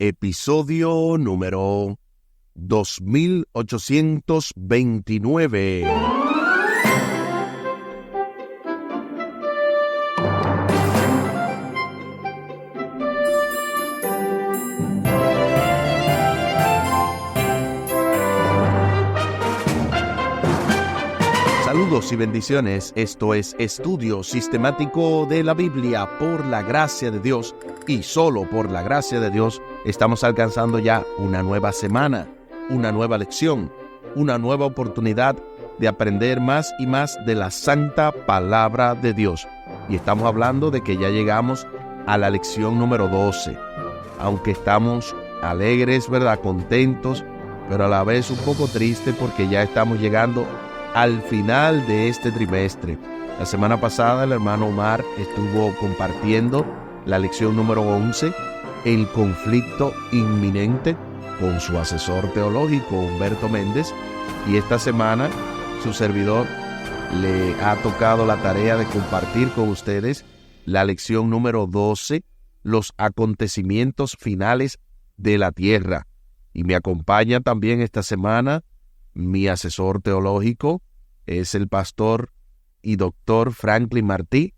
episodio número 2829. Saludos y bendiciones. Esto es Estudio Sistemático de la Biblia por la gracia de Dios, y solo por la gracia de Dios estamos alcanzando ya una nueva semana, una nueva lección, una nueva oportunidad de aprender más y más de la santa palabra de Dios. Y estamos hablando de que ya llegamos a la lección número 12. Aunque estamos alegres, ¿verdad?, contentos, pero a la vez un poco tristes porque ya estamos llegando al final de este trimestre. La semana pasada el hermano Omar estuvo compartiendo la lección número 11, el conflicto inminente, con su asesor teológico Humberto Méndez, y esta semana su servidor le ha tocado la tarea de compartir con ustedes la lección número 12, los acontecimientos finales de la tierra. Y me acompaña también esta semana mi asesor teológico, es el pastor y doctor Franklin Martí,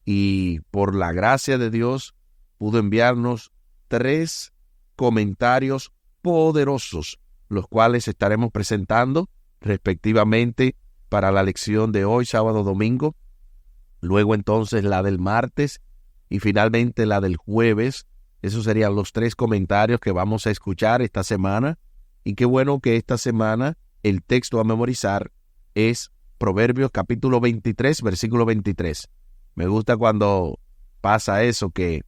y por la gracia de Dios pudo enviarnos 3 comentarios poderosos, los cuales estaremos presentando respectivamente para la lección de hoy, sábado, domingo, luego entonces la del martes y finalmente la del jueves. Esos serían los 3 comentarios que vamos a escuchar esta semana. Y qué bueno que esta semana el texto a memorizar es Proverbios capítulo 23, versículo 23. Me gusta cuando pasa eso, que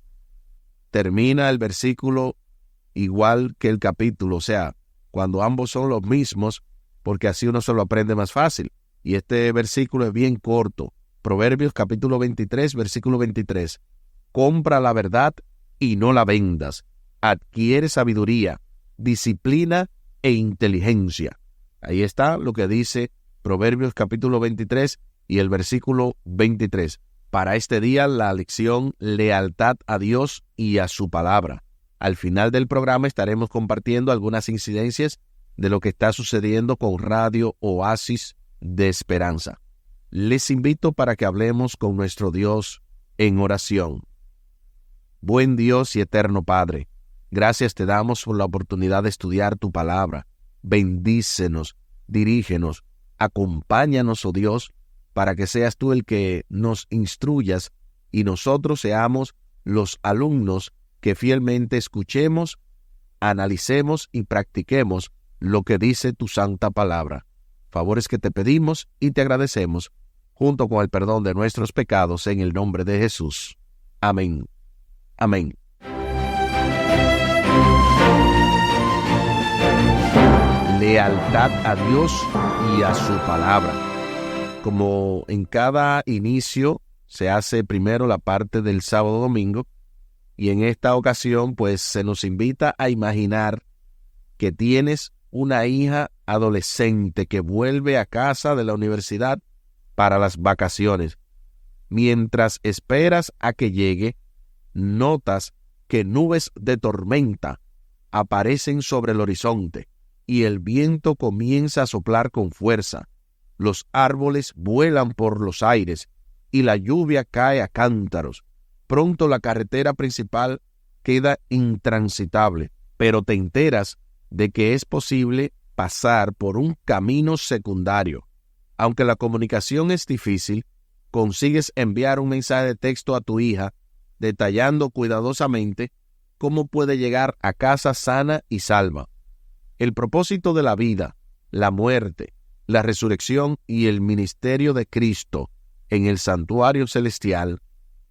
termina el versículo igual que el capítulo, o sea, cuando ambos son los mismos, porque así uno se lo aprende más fácil. Y este versículo es bien corto. Proverbios capítulo 23, versículo 23. Compra la verdad y no la vendas. Adquiere sabiduría, disciplina e inteligencia. Ahí está lo que dice Proverbios capítulo 23 y el versículo 23. Para este día la lección lealtad a Dios y a su palabra. Al final del programa estaremos compartiendo algunas incidencias de lo que está sucediendo con Radio Oasis de Esperanza. Les invito para que hablemos con nuestro Dios en oración. Buen Dios y eterno Padre, gracias te damos por la oportunidad de estudiar tu palabra. Bendícenos, dirígenos, acompáñanos, oh Dios, para que seas tú el que nos instruyas y nosotros seamos los alumnos que fielmente escuchemos, analicemos y practiquemos lo que dice tu santa palabra. Favores que te pedimos y te agradecemos, junto con el perdón de nuestros pecados, en el nombre de Jesús. Amén. Amén. Lealtad a Dios y a su palabra. Como en cada inicio se hace primero la parte del sábado-domingo, y en esta ocasión pues se nos invita a imaginar que tienes una hija adolescente que vuelve a casa de la universidad para las vacaciones. Mientras esperas a que llegue, notas que nubes de tormenta aparecen sobre el horizonte y el viento comienza a soplar con fuerza. Los árboles vuelan por los aires y la lluvia cae a cántaros. Pronto la carretera principal queda intransitable, pero te enteras de que es posible pasar por un camino secundario. Aunque la comunicación es difícil, consigues enviar un mensaje de texto a tu hija detallando cuidadosamente cómo puede llegar a casa sana y salva. El propósito de la vida, la muerte, la resurrección y el ministerio de Cristo en el santuario celestial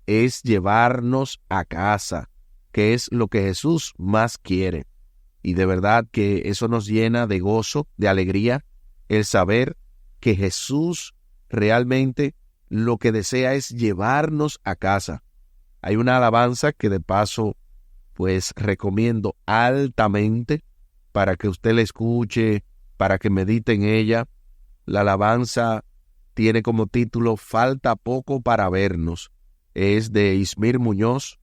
es llevarnos a casa, que es lo que Jesús más quiere. Y de verdad que eso nos llena de gozo, de alegría, el saber que Jesús realmente lo que desea es llevarnos a casa. Hay una alabanza que de paso pues recomiendo altamente para que usted la escuche, para que medite en ella. La alabanza tiene como título Falta poco para vernos. Es de Ismir Muñoz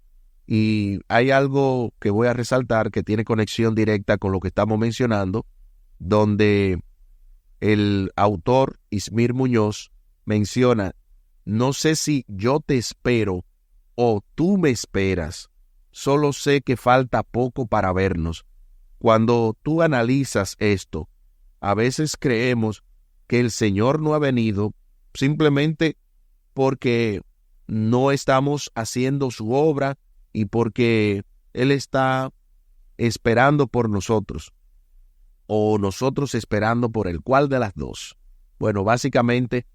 Y hay algo que voy a resaltar que tiene conexión directa con lo que estamos mencionando, donde el autor Ismir Muñoz menciona: no sé si yo te espero o tú me esperas, solo sé que falta poco para vernos. Cuando tú analizas esto, a veces creemos que el Señor no ha venido simplemente porque no estamos haciendo su obra y porque Él está esperando por nosotros, o nosotros esperando por Él. ¿Cuál de las dos? Bueno, básicamente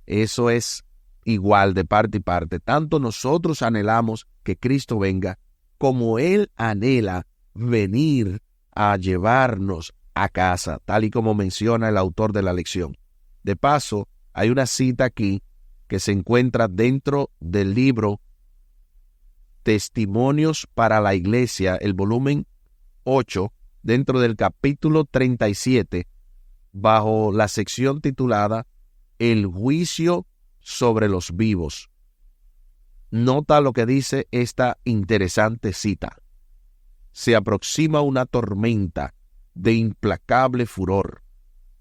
eso es igual de parte y parte. Tanto nosotros anhelamos que Cristo venga, como Él anhela venir a llevarnos a casa, tal y como menciona el autor de la lección. De paso, hay una cita aquí que se encuentra dentro del libro Testimonios para la Iglesia, el volumen 8, dentro del capítulo 37, bajo la sección titulada El juicio sobre los vivos. Nota lo que dice esta interesante cita: se aproxima una tormenta de implacable furor.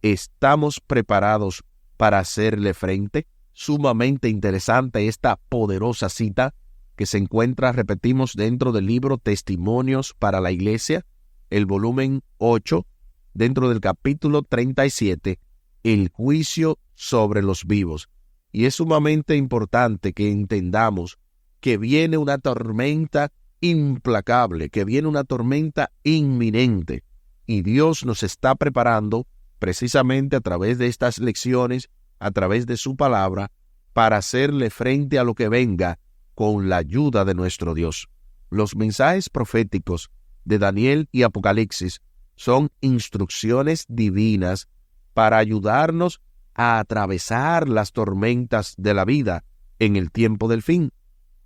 ¿Estamos preparados para hacerle frente? Sumamente interesante esta poderosa cita que se encuentra, repetimos, dentro del libro Testimonios para la Iglesia, el volumen 8, dentro del capítulo 37, el juicio sobre los vivos. Y es sumamente importante que entendamos que viene una tormenta implacable, que viene una tormenta inminente. Y Dios nos está preparando precisamente a través de estas lecciones, a través de su palabra, para hacerle frente a lo que venga con la ayuda de nuestro Dios. Los mensajes proféticos de Daniel y Apocalipsis son instrucciones divinas para ayudarnos a atravesar las tormentas de la vida en el tiempo del fin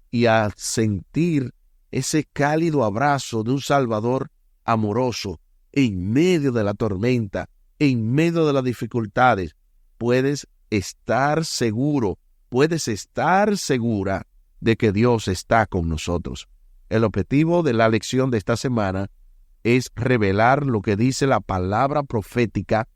y a sentir ese cálido abrazo de un Salvador amoroso en medio de la tormenta, en medio de las dificultades. Puedes estar seguro, puedes estar segura de que Dios está con nosotros. El objetivo de la lección de esta semana es revelar lo que dice la palabra profética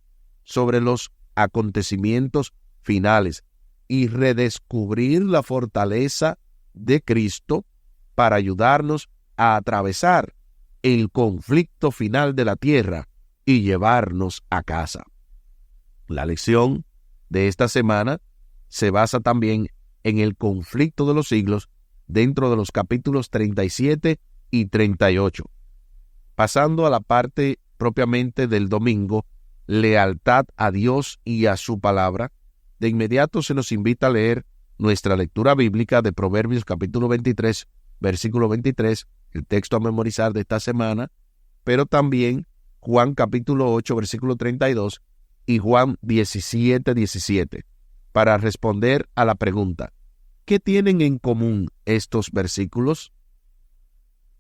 sobre los acontecimientos finales y redescubrir la fortaleza de Cristo para ayudarnos a atravesar el conflicto final de la tierra y llevarnos a casa. La lección de esta semana se basa también en el conflicto de los siglos dentro de los capítulos 37 y 38. Pasando a la parte propiamente del domingo, lealtad a Dios y a su palabra, de inmediato se nos invita a leer nuestra lectura bíblica de Proverbios capítulo 23, versículo 23, el texto a memorizar de esta semana, pero también Juan capítulo 8, versículo 32 y Juan 17, 17, para responder a la pregunta: ¿qué tienen en común estos versículos?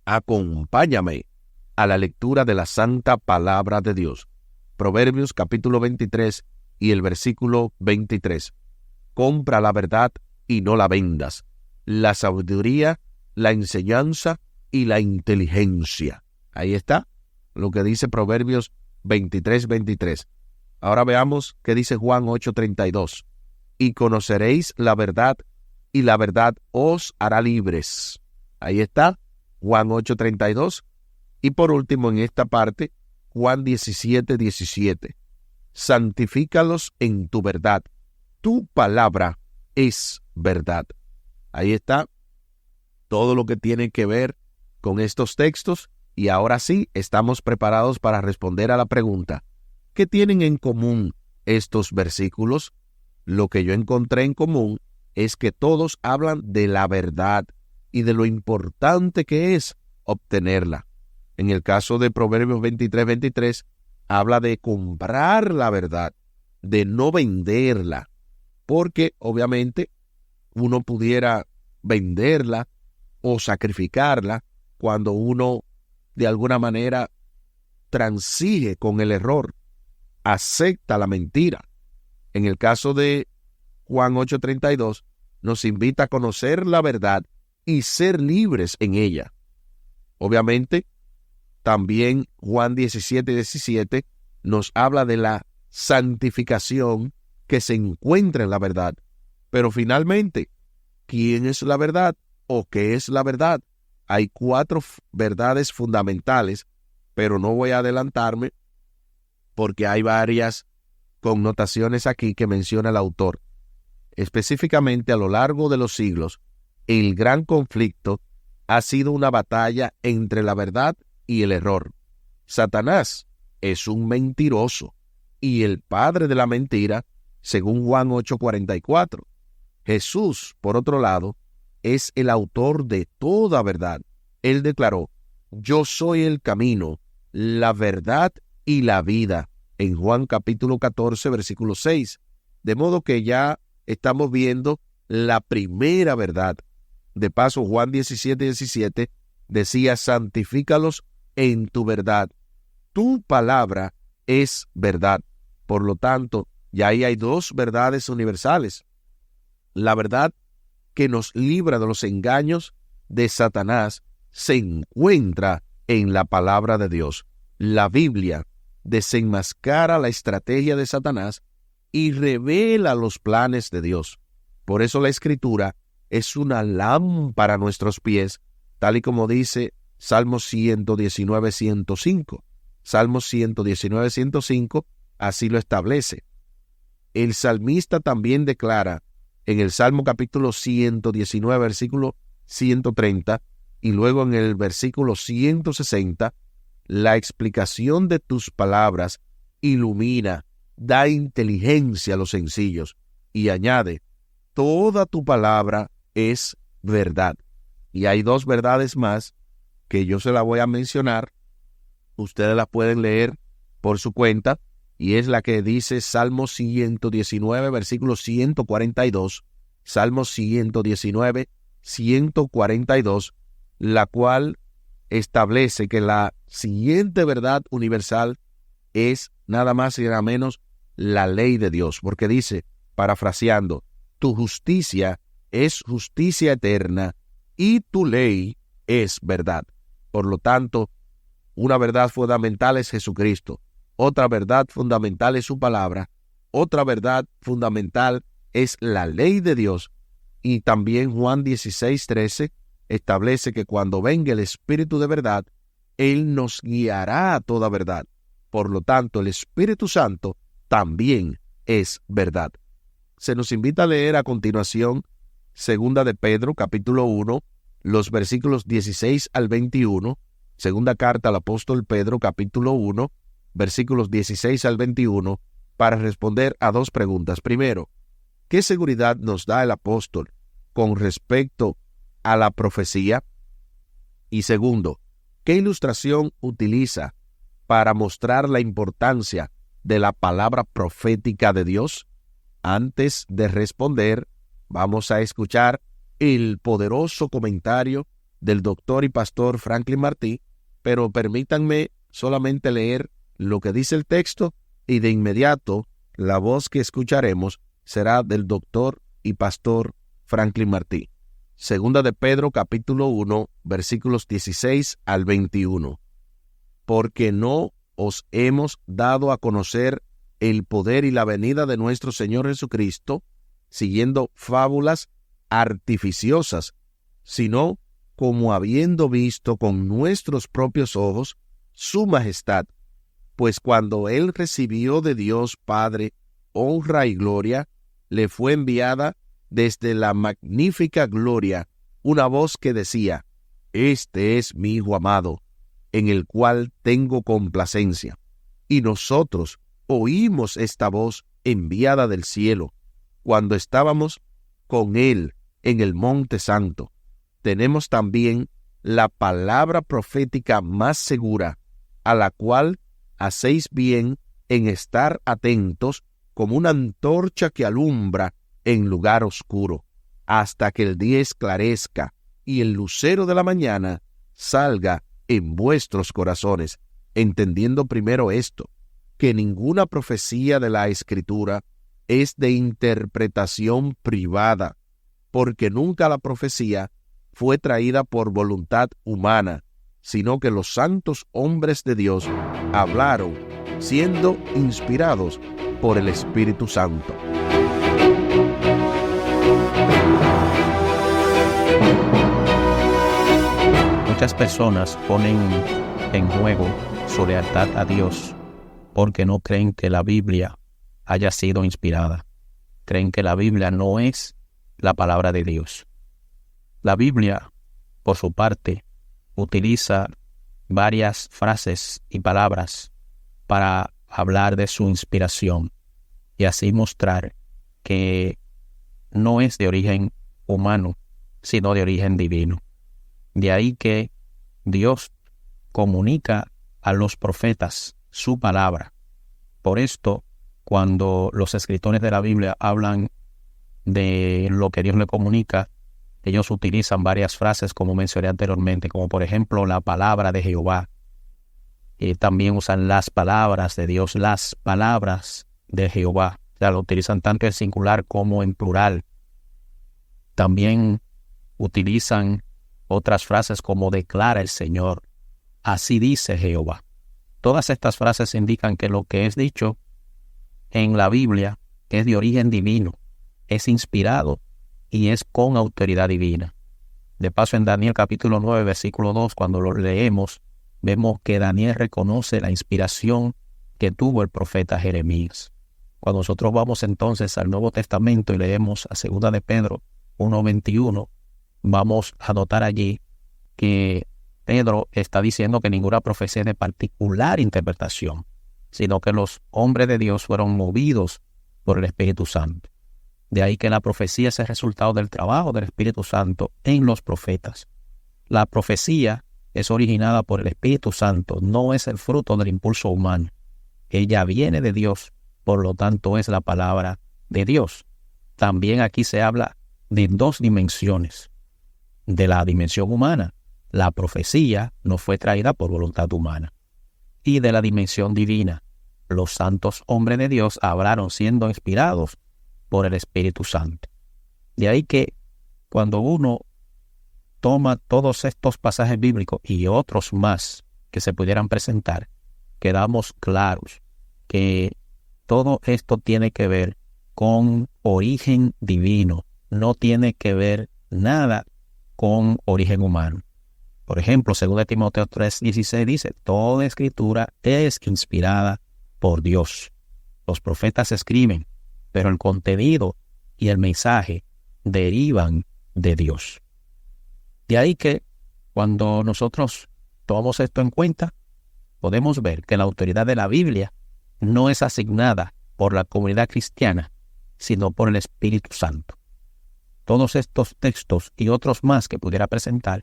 Acompáñame a la lectura de la santa palabra de Dios. Proverbios capítulo 23 y el versículo 23. Compra la verdad y no la vendas, la sabiduría, la enseñanza y la inteligencia. Ahí está lo que dice Proverbios 23, 23. Ahora veamos qué dice Juan 8, 32. Y conoceréis la verdad, y la verdad os hará libres. Ahí está Juan 8, 32. Y por último, en esta parte, Juan 17, 17. Santifícalos en tu verdad. Tu palabra es verdad. Ahí está todo lo que tiene que ver con estos textos. Y ahora sí, estamos preparados para responder a la pregunta: ¿qué tienen en común estos versículos? Lo que yo encontré en común es que todos hablan de la verdad y de lo importante que es obtenerla. En el caso de Proverbios 23, 23, habla de comprar la verdad, de no venderla, porque obviamente uno pudiera venderla o sacrificarla cuando uno de alguna manera transige con el error, acepta la mentira. En el caso de Juan 8:32, nos invita a conocer la verdad y ser libres en ella. Obviamente, también Juan 17:17 nos habla de la santificación que se encuentra en la verdad. Pero finalmente, ¿quién es la verdad o qué es la verdad? Hay 4 verdades fundamentales, pero no voy a adelantarme porque hay varias connotaciones aquí que menciona el autor. Específicamente, a lo largo de los siglos, el gran conflicto ha sido una batalla entre la verdad y el error. Satanás es un mentiroso y el padre de la mentira, según Juan 8:44. Jesús, por otro lado, es el autor de toda verdad. Él declaró: yo soy el camino, la verdad y la vida, en Juan capítulo 14, versículo 6. De modo que ya estamos viendo la primera verdad. De paso, Juan 17:17 decía: santifícalos en tu verdad. Tu palabra es verdad. Por lo tanto, ya ahí hay 2 verdades universales. La verdad que nos libra de los engaños de Satanás se encuentra en la palabra de Dios. La Biblia desenmascara la estrategia de Satanás y revela los planes de Dios. Por eso la Escritura es una lámpara a nuestros pies, tal y como dice Salmos 119:105. Salmos 119:105 así lo establece. El salmista también declara en el Salmo capítulo 119, versículo 130, y luego en el versículo 160, la explicación de tus palabras ilumina, da inteligencia a los sencillos, y añade: toda tu palabra es verdad. Y hay 2 verdades más que yo se las voy a mencionar. Ustedes las pueden leer por su cuenta, y es la que dice Salmo 119, versículo 142, Salmo 119, 142, la cual establece que la siguiente verdad universal es nada más y nada menos la ley de Dios, porque dice, parafraseando: tu justicia es justicia eterna y tu ley es verdad. Por lo tanto, una verdad fundamental es Jesucristo. Otra verdad fundamental es su palabra. Otra verdad fundamental es la ley de Dios. Y también Juan 16:13 establece que cuando venga el Espíritu de verdad, Él nos guiará a toda verdad. Por lo tanto, el Espíritu Santo también es verdad. Se nos invita a leer a continuación Segunda de Pedro, capítulo 1, los versículos 16 al 21, segunda carta al apóstol Pedro, capítulo 1, versículos 16 al 21, para responder a 2 preguntas. Primero, ¿qué seguridad nos da el apóstol con respecto a la profecía? Y segundo, ¿qué ilustración utiliza para mostrar la importancia de la palabra profética de Dios? Antes de responder, vamos a escuchar el poderoso comentario del doctor y pastor Franklin Martí, pero permítanme solamente leer lo que dice el texto, y de inmediato la voz que escucharemos será del doctor y pastor Franklin Martí. Segunda de Pedro, capítulo 1, versículos 16 al 21. Porque no os hemos dado a conocer el poder y la venida de nuestro Señor Jesucristo, siguiendo fábulas artificiosas, sino como habiendo visto con nuestros propios ojos su majestad. Pues cuando Él recibió de Dios Padre honra y gloria, le fue enviada desde la magnífica gloria una voz que decía: Este es mi Hijo amado, en el cual tengo complacencia. Y nosotros oímos esta voz enviada del cielo, cuando estábamos con Él en el Monte Santo. Tenemos también la palabra profética más segura, a la cual hacéis bien en estar atentos como una antorcha que alumbra en lugar oscuro, hasta que el día esclarezca y el lucero de la mañana salga en vuestros corazones, entendiendo primero esto, que ninguna profecía de la Escritura es de interpretación privada, porque nunca la profecía fue traída por voluntad humana, sino que los santos hombres de Dios hablaron siendo inspirados por el Espíritu Santo. Muchas personas ponen en juego su lealtad a Dios porque no creen que la Biblia haya sido inspirada. Creen que la Biblia no es la palabra de Dios. La Biblia, por su parte, utiliza varias frases y palabras para hablar de su inspiración y así mostrar que no es de origen humano, sino de origen divino. De ahí que Dios comunica a los profetas su palabra. Por esto, cuando los escritores de la Biblia hablan de lo que Dios le comunica, ellos utilizan varias frases, como mencioné anteriormente, como por ejemplo la palabra de Jehová. También usan las palabras de Dios, las palabras de Jehová. O sea, lo utilizan tanto en singular como en plural. También utilizan otras frases como declara el Señor, así dice Jehová. Todas estas frases indican que lo que es dicho en la Biblia es de origen divino, es inspirado y es con autoridad divina. De paso, en Daniel capítulo 9, versículo 2, cuando lo leemos, vemos que Daniel reconoce la inspiración que tuvo el profeta Jeremías. Cuando nosotros vamos entonces al Nuevo Testamento y leemos a 2 de Pedro 1:21, vamos a notar allí que Pedro está diciendo que ninguna profecía es de particular interpretación, sino que los hombres de Dios fueron movidos por el Espíritu Santo. De ahí que la profecía es el resultado del trabajo del Espíritu Santo en los profetas. La profecía es originada por el Espíritu Santo, no es el fruto del impulso humano. Ella viene de Dios, por lo tanto es la palabra de Dios. También aquí se habla de dos dimensiones. De la dimensión humana, la profecía no fue traída por voluntad humana. Y de la dimensión divina, los santos hombres de Dios hablaron siendo inspirados por el Espíritu Santo. De ahí que cuando uno toma todos estos pasajes bíblicos y otros más que se pudieran presentar, quedamos claros que todo esto tiene que ver con origen divino, no tiene que ver nada con origen humano. Por ejemplo, 2 Timoteo 3:16 dice, toda escritura es inspirada por Dios. Los profetas escriben, pero el contenido y el mensaje derivan de Dios. De ahí que cuando nosotros tomamos esto en cuenta, podemos ver que la autoridad de la Biblia no es asignada por la comunidad cristiana, sino por el Espíritu Santo. Todos estos textos y otros más que pudiera presentar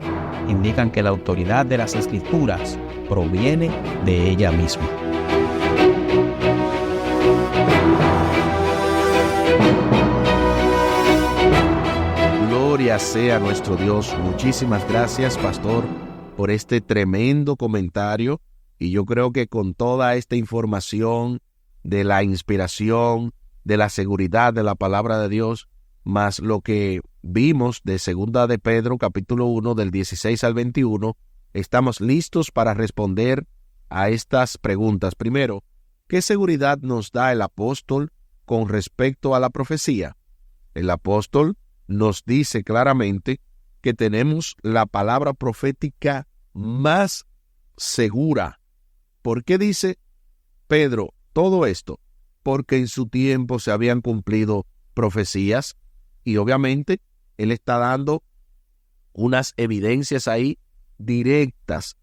indican que la autoridad de las Escrituras proviene de ella misma. Gloria sea nuestro Dios. Muchísimas gracias, pastor, por este tremendo comentario. Y yo creo que con toda esta información de la inspiración, de la seguridad de la palabra de Dios, más lo que vimos de 2 de Pedro, capítulo 1, del 16 al 21, estamos listos para responder a estas preguntas. Primero, ¿qué seguridad nos da el apóstol con respecto a la profecía? El apóstol nos dice claramente que tenemos la palabra profética más segura. ¿Por qué dice Pedro todo esto? Porque en su tiempo se habían cumplido profecías y obviamente él está dando unas evidencias ahí directas.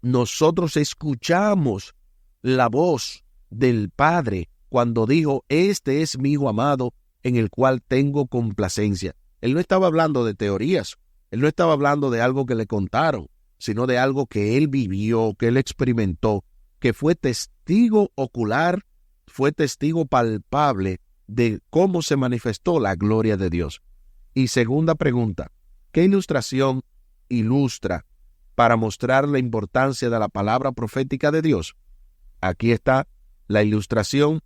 Nosotros escuchamos la voz del Padre cuando dijo, este es mi Hijo amado en el cual tengo complacencia. Él no estaba hablando de teorías, él no estaba hablando de algo que le contaron, sino de algo que él vivió, que él experimentó, que fue testigo ocular, fue testigo palpable de cómo se manifestó la gloria de Dios. Y segunda pregunta, ¿qué ilustración ilustra para mostrar la importancia de la palabra profética de Dios? Aquí está la ilustración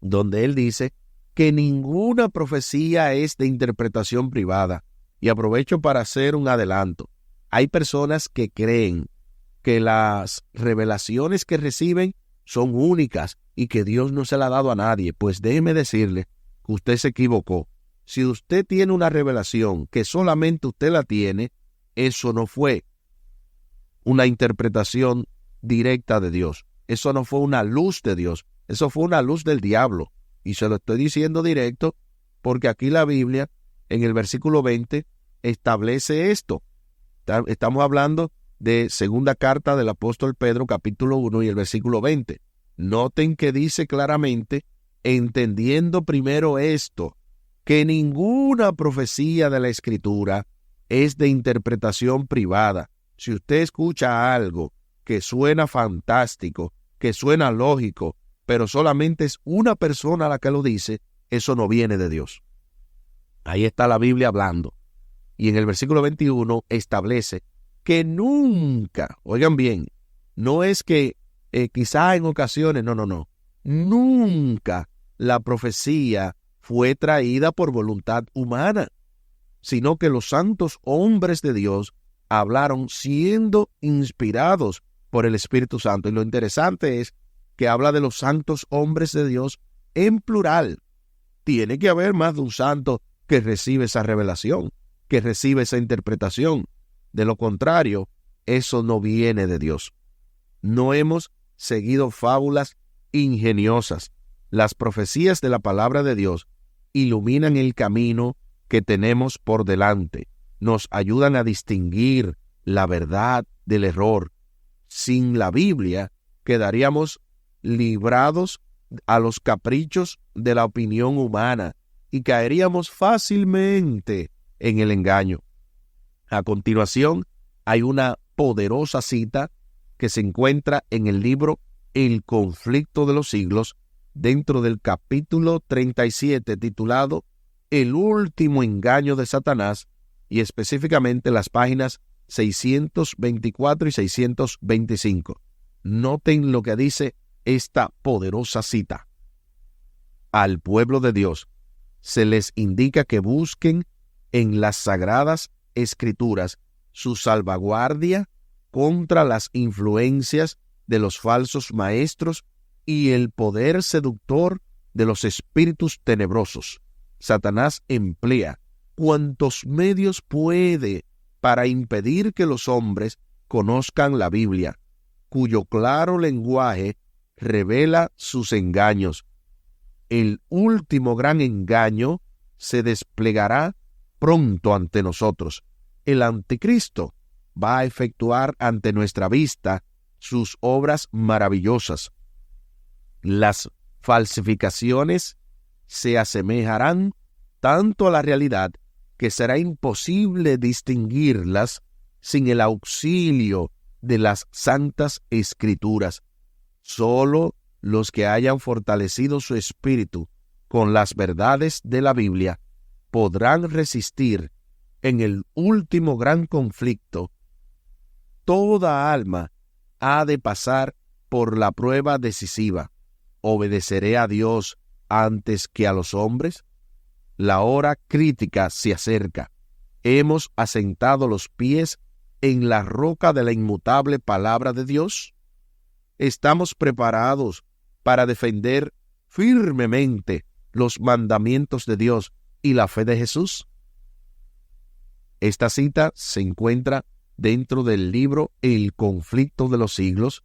donde él dice que ninguna profecía es de interpretación privada. Y aprovecho para hacer un adelanto. Hay personas que creen que las revelaciones que reciben son únicas y que Dios no se la ha dado a nadie. Pues déjeme decirle que usted se equivocó. Si usted tiene una revelación que solamente usted la tiene, eso no fue una interpretación directa de Dios. Eso no fue una luz de Dios. Eso fue una luz del diablo. Y se lo estoy diciendo directo porque aquí la Biblia, en el versículo 20, establece esto. Estamos hablando de segunda carta del apóstol Pedro, capítulo 1 y el versículo 20. Noten que dice claramente, entendiendo primero esto, que ninguna profecía de la Escritura es de interpretación privada. Si usted escucha algo que suena fantástico, que suena lógico, pero solamente es una persona la que lo dice, eso no viene de Dios. Ahí está la Biblia hablando. Y en el versículo 21 establece que nunca, oigan bien, no es que quizá en ocasiones, no. Nunca la profecía fue traída por voluntad humana, sino que los santos hombres de Dios hablaron siendo inspirados por el Espíritu Santo. Y lo interesante es que habla de los santos hombres de Dios en plural. Tiene que haber más de un santo que recibe esa revelación, que recibe esa interpretación. De lo contrario, eso no viene de Dios. No hemos seguido fábulas ingeniosas. Las profecías de la palabra de Dios iluminan el camino que tenemos por delante. Nos ayudan a distinguir la verdad del error. Sin la Biblia, quedaríamos librados a los caprichos de la opinión humana y caeríamos fácilmente en el engaño. A continuación, hay una poderosa cita que se encuentra en el libro El conflicto de los siglos, dentro del capítulo 37, titulado El último engaño de Satanás, y específicamente las páginas 624 y 625. Noten lo que dice esta poderosa cita. Al pueblo de Dios se les indica que busquen en las sagradas escrituras su salvaguardia contra las influencias de los falsos maestros y el poder seductor de los espíritus tenebrosos. Satanás emplea cuantos medios puede para impedir que los hombres conozcan la Biblia, cuyo claro lenguaje revela sus engaños. El último gran engaño se desplegará pronto ante nosotros. El anticristo va a efectuar ante nuestra vista sus obras maravillosas. Las falsificaciones se asemejarán tanto a la realidad que será imposible distinguirlas sin el auxilio de las santas escrituras. Solo los que hayan fortalecido su espíritu con las verdades de la Biblia podrán resistir en el último gran conflicto. Toda alma ha de pasar por la prueba decisiva. ¿Obedeceré a Dios antes que a los hombres? La hora crítica se acerca. ¿Hemos asentado los pies en la roca de la inmutable palabra de Dios? ¿Estamos preparados para defender firmemente los mandamientos de Dios y la fe de Jesús? Esta cita se encuentra dentro del libro El conflicto de los siglos,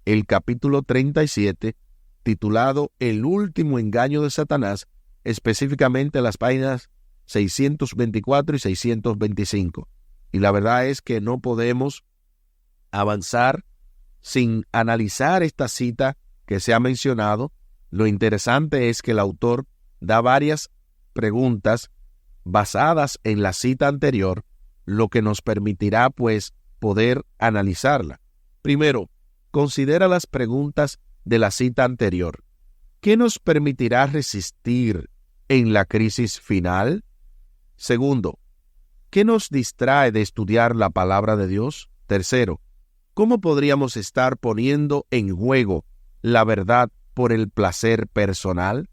el capítulo 37, titulado El último engaño de Satanás, específicamente las páginas 624 y 625. Y la verdad es que no podemos avanzar sin analizar esta cita que se ha mencionado. Lo interesante es que el autor da varias preguntas basadas en la cita anterior, lo que nos permitirá, pues, poder analizarla. Primero, considera las preguntas de la cita anterior. ¿Qué nos permitirá resistir en la crisis final? Segundo, ¿qué nos distrae de estudiar la palabra de Dios? Tercero, ¿cómo podríamos estar poniendo en juego la verdad por el placer personal?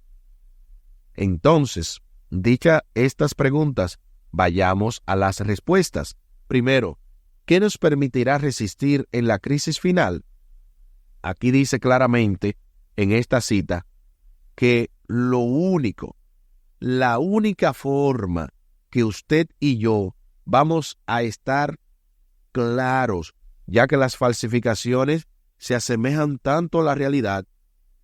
Entonces, dichas estas preguntas, vayamos a las respuestas. Primero, ¿qué nos permitirá resistir en la crisis final? Aquí dice claramente en esta cita que la única forma que usted y yo vamos a estar claros, ya que las falsificaciones se asemejan tanto a la realidad,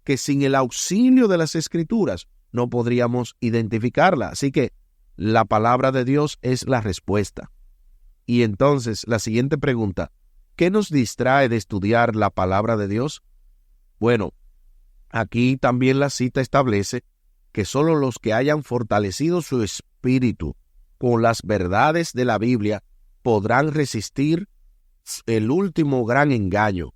que sin el auxilio de las Escrituras no podríamos identificarla. Así que la palabra de Dios es la respuesta. Y entonces la siguiente pregunta, ¿qué nos distrae de estudiar la palabra de Dios? Bueno, aquí también la cita establece que solo los que hayan fortalecido su espíritu con las verdades de la Biblia podrán resistir el último gran engaño.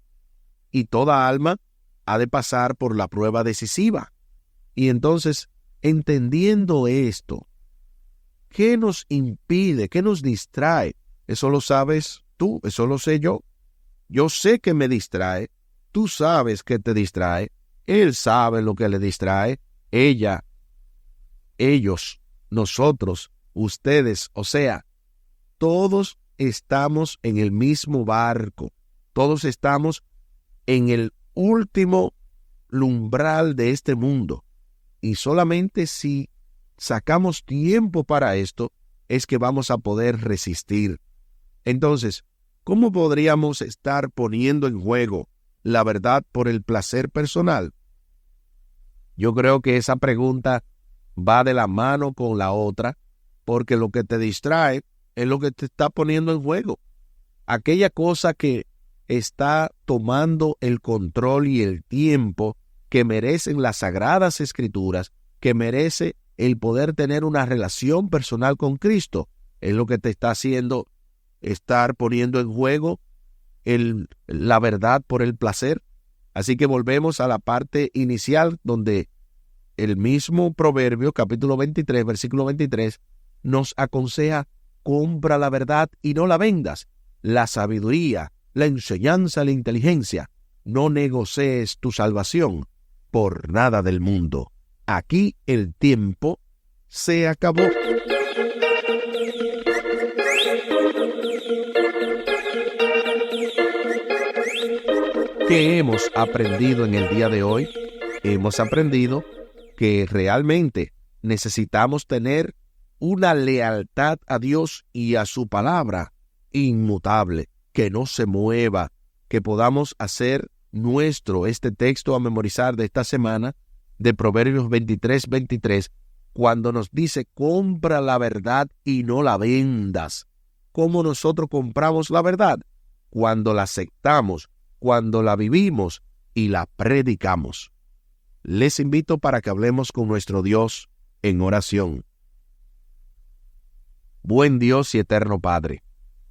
Y toda alma ha de pasar por la prueba decisiva. Y entonces, entendiendo esto, ¿qué nos impide? ¿Qué nos distrae? Eso lo sabes tú, eso lo sé yo. Yo sé que me distrae, tú sabes que te distrae, él sabe lo que le distrae, ella, ellos, nosotros, ustedes, o sea, todos estamos en el mismo barco, todos estamos en el último umbral de este mundo, y solamente si sacamos tiempo para esto es que vamos a poder resistir. Entonces, ¿cómo podríamos estar poniendo en juego la verdad por el placer personal? Yo creo que esa pregunta va de la mano con la otra, porque lo que te distrae es lo que te está poniendo en juego. Aquella cosa que está tomando el control y el tiempo que merecen las Sagradas Escrituras, que merece el poder tener una relación personal con Cristo, es lo que te está haciendo estar poniendo en juego la verdad por el placer. Así que volvemos a la parte inicial donde el mismo Proverbio, capítulo 23, versículo 23, nos aconseja: compra la verdad y no la vendas, la sabiduría, la enseñanza, la inteligencia. No negocies tu salvación por nada del mundo. Aquí el tiempo se acabó. ¿Qué hemos aprendido en el día de hoy? Hemos aprendido que realmente necesitamos tener una lealtad a Dios y a su palabra inmutable, que no se mueva, que podamos hacer nuestro este texto a memorizar de esta semana de Proverbios 23:23, cuando nos dice: compra la verdad y no la vendas. ¿Cómo nosotros compramos la verdad? Cuando la aceptamos, cuando la vivimos y la predicamos. Les invito para que hablemos con nuestro Dios en oración. Buen Dios y eterno Padre,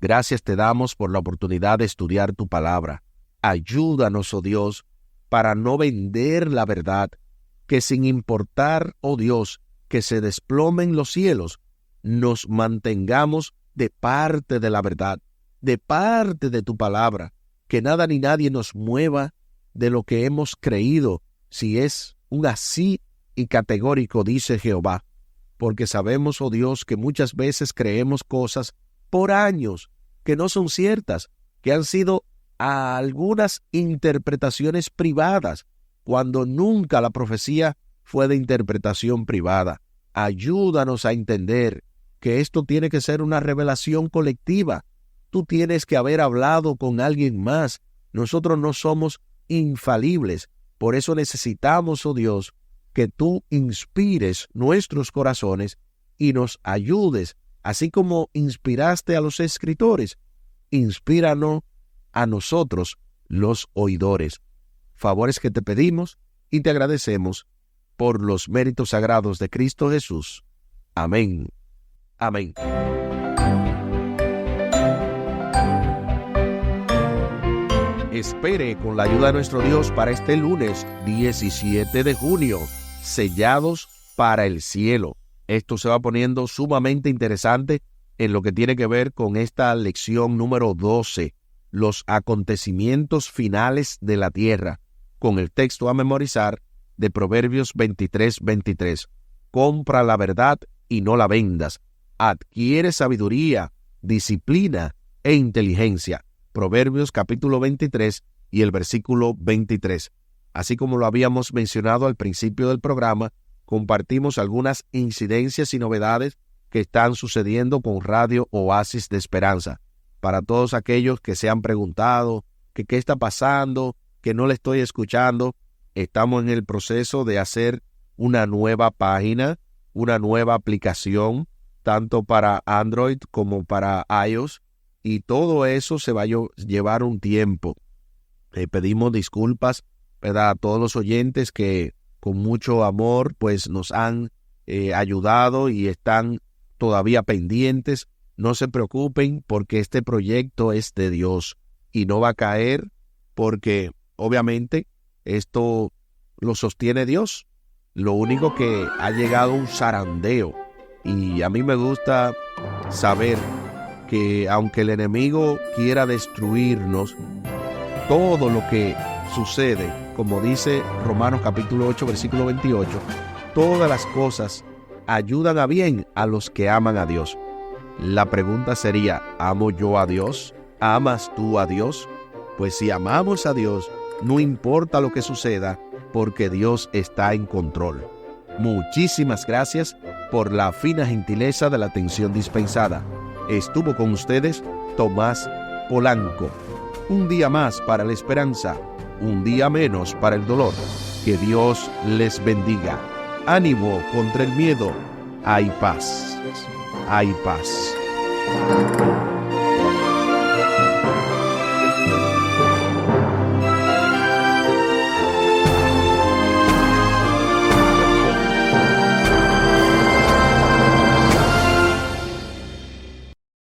gracias te damos por la oportunidad de estudiar tu palabra. Ayúdanos, oh Dios, para no vender la verdad, que sin importar, oh Dios, que se desplomen los cielos, nos mantengamos de parte de la verdad, de parte de tu palabra, que nada ni nadie nos mueva de lo que hemos creído, si es un así y categórico, dice Jehová. Porque sabemos, oh Dios, que muchas veces creemos cosas por años que no son ciertas, que han sido algunas interpretaciones privadas, cuando nunca la profecía fue de interpretación privada. Ayúdanos a entender que esto tiene que ser una revelación colectiva. Tú tienes que haber hablado con alguien más. Nosotros no somos infalibles. Por eso necesitamos, oh Dios, que tú inspires nuestros corazones y nos ayudes, así como inspiraste a los escritores. Inspíranos a nosotros, los oidores. Favores que te pedimos y te agradecemos por los méritos sagrados de Cristo Jesús. Amén. Amén. Espere con la ayuda de nuestro Dios para este lunes 17 de junio, sellados para el cielo. Esto se va poniendo sumamente interesante en lo que tiene que ver con esta lección número 12, los acontecimientos finales de la tierra, con el texto a memorizar de Proverbios 23:23. Compra la verdad y no la vendas. Adquiere sabiduría, disciplina e inteligencia. Proverbios capítulo 23 y el versículo 23. Así como lo habíamos mencionado al principio del programa, compartimos algunas incidencias y novedades que están sucediendo con Radio Oasis de Esperanza. Para todos aquellos que se han preguntado que qué está pasando, que no le estoy escuchando, estamos en el proceso de hacer una nueva página, una nueva aplicación, tanto para Android como para iOS, y todo eso se va a llevar un tiempo. Pedimos disculpas, ¿verdad?, a todos los oyentes que con mucho amor pues nos han ayudado y están todavía pendientes. No se preocupen, porque este proyecto es de Dios y no va a caer, porque obviamente esto lo sostiene Dios. Lo único que ha llegado un zarandeo, y a mí me gusta saber que aunque el enemigo quiera destruirnos, todo lo que sucede, como dice Romanos capítulo 8, versículo 28, todas las cosas ayudan a bien a los que aman a Dios. La pregunta sería, ¿amo yo a Dios? ¿Amas tú a Dios? Pues si amamos a Dios, no importa lo que suceda, porque Dios está en control. Muchísimas gracias por la fina gentileza de la atención dispensada. Estuvo con ustedes Tomás Polanco. Un día más para la esperanza, un día menos para el dolor. Que Dios les bendiga. Ánimo contra el miedo. Hay paz. Hay paz.